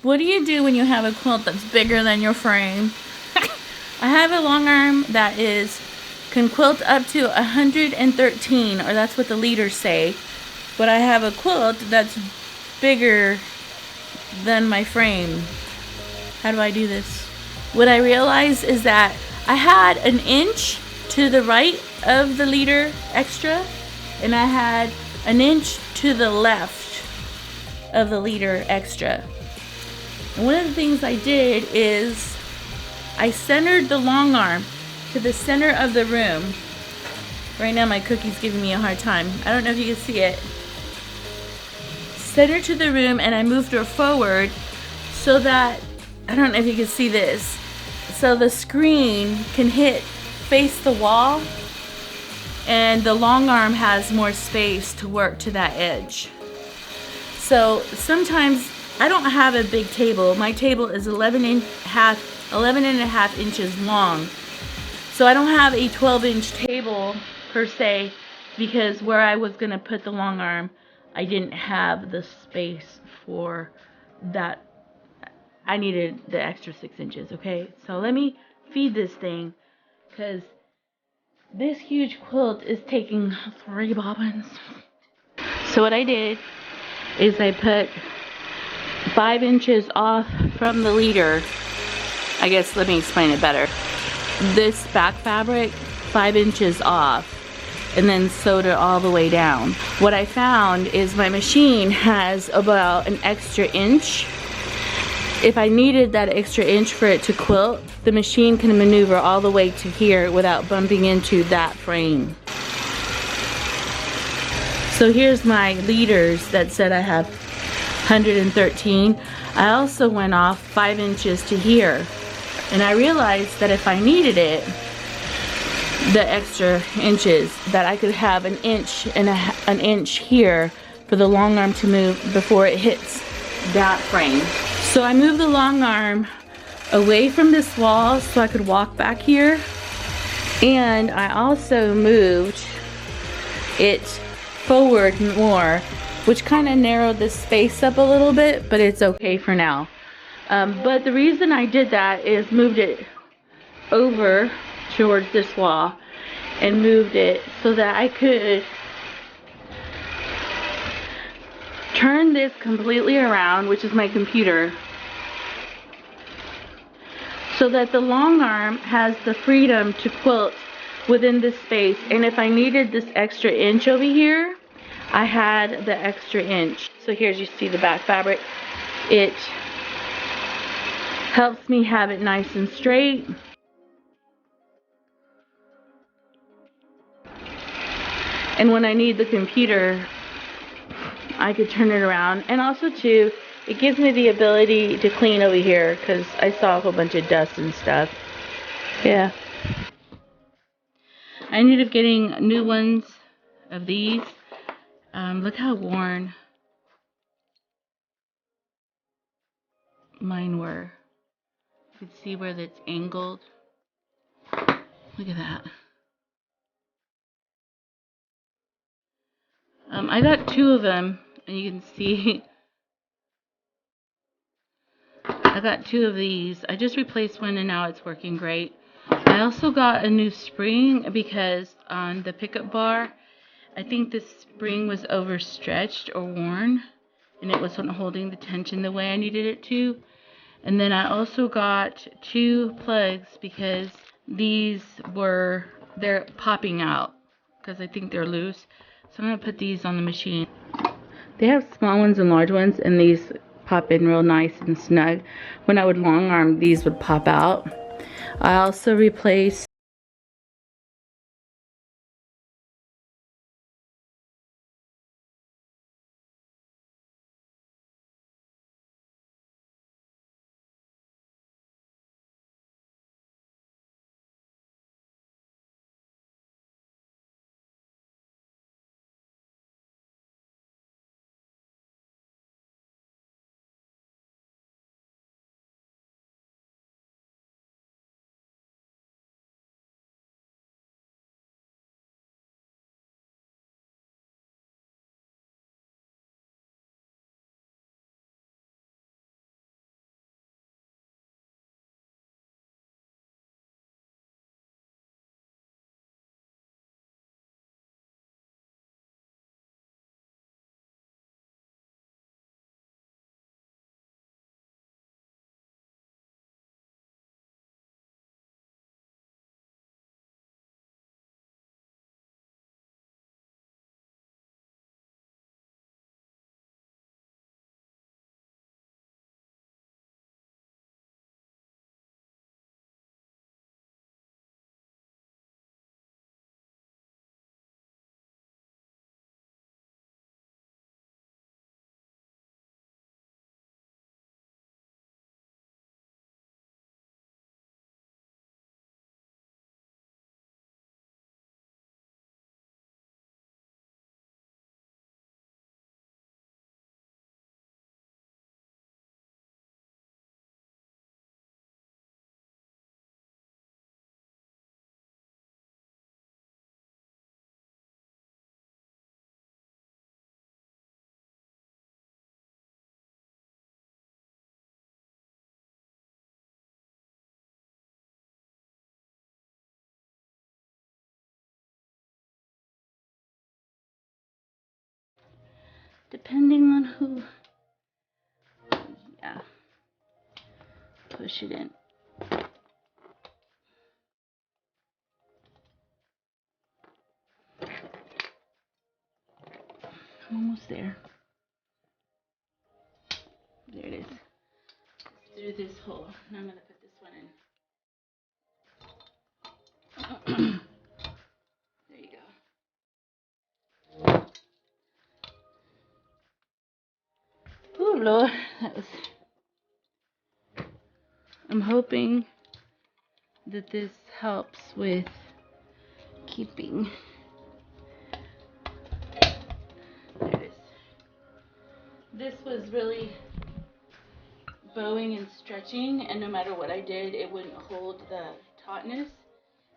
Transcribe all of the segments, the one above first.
What do you do when you have a quilt that's bigger than your frame? I have a long arm that can quilt up to 113, or that's what the leaders say. But I have a quilt that's bigger than my frame. How do I do this? What I realized is that I had an inch to the right of the leader extra, and I had an inch to the left of the leader extra. And one of the things I did is I centered the long arm to the center of the room. Right now my cookie's giving me a hard time. I don't know if you can see it. Center to the room, and I moved her forward so that, I don't know if you can see this, so the screen can face the wall, and the long arm has more space to work to that edge. So sometimes I don't have a big table. My table is 11 and a half inches long. So I don't have a 12-inch table per se, because where I was gonna put the long arm, I didn't have the space for that. I needed the extra 6 inches, okay? So let me feed this thing, because this huge quilt is taking 3 bobbins. So what I did is I put 5 inches off from the leader. I guess let me explain it better. This back fabric, 5 inches off, and then sewed it all the way down. What I found is my machine has about an extra inch. If I needed that extra inch for it to quilt, the machine can maneuver all the way to here without bumping into that frame. So here's my leaders that said I have 113. I also went off 5 inches to here, and I realized that if I needed it, the extra inches, that I could have an inch and an inch here for the long arm to move before it hits that frame. So I moved the long arm away from this wall so I could walk back here, and I also moved it forward more, which kind of narrowed the space up a little bit, but it's okay for now. But the reason I did that is moved it over towards this wall and moved it so that I could turn this completely around, which is my computer, so that the long arm has the freedom to quilt within this space. And if I needed this extra inch over here, I had the extra inch. So here's, you see the back fabric. It helps me have it nice and straight. And when I need the computer, I could turn it around. And also too, it gives me the ability to clean over here, because I saw a whole bunch of dust and stuff. Yeah. I ended up getting new ones of these. Look how worn mine were. You can see where it's angled. Look at that. I got 2 of them, and you can see I got 2 of these. I just replaced one, and now it's working great. I also got a new spring because on the pickup bar, I think the spring was overstretched or worn, and it wasn't holding the tension the way I needed it to. And then I also got 2 plugs because they're popping out because I think they're loose. So I'm going to put these on the machine. They have small ones and large ones, and these pop in real nice and snug. When I would long arm, these would pop out. I also replaced depending on who. Yeah. Push it in. I'm almost there. There it is. Through this hole. Now I'm going to put this one in. There you go. Oh Lord, that was. I'm hoping that this helps with keeping. There it is. This was really bowing and stretching, and no matter what I did, it wouldn't hold the tautness.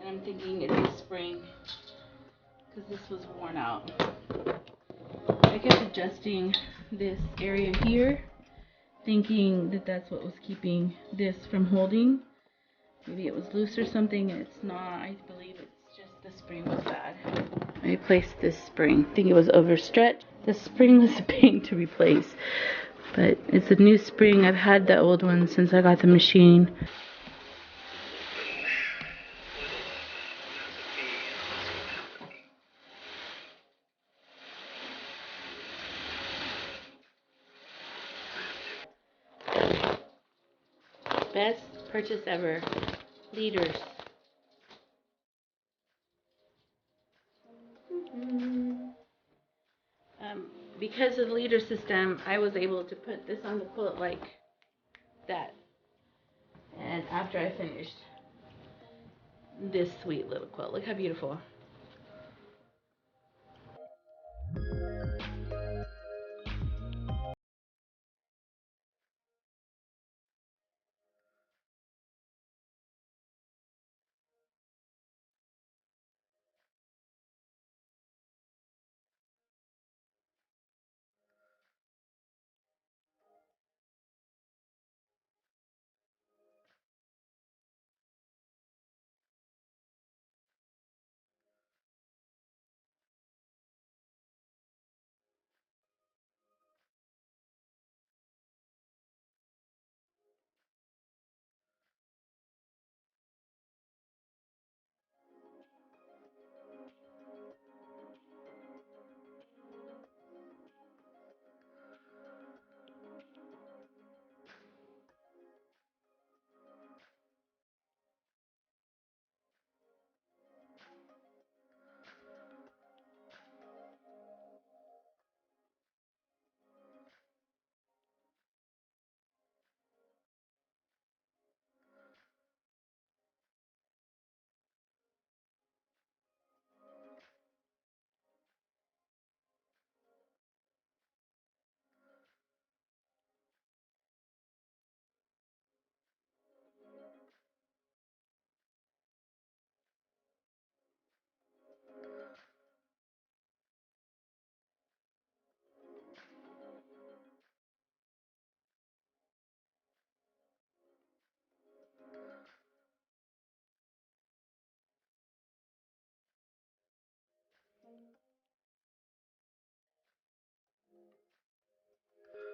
And I'm thinking it's a spring because this was worn out. I kept adjusting this area here, thinking that that's what was keeping this from holding. Maybe it was loose or something, and it's not. I believe it's just the spring was bad. I replaced this spring. I think it was overstretched. The spring was a pain to replace, but it's a new spring. I've had the old one since I got the machine. Best purchase ever. Leaders. Because of the leader system, I was able to put this on the quilt like that. And after I finished this sweet little quilt, look how beautiful.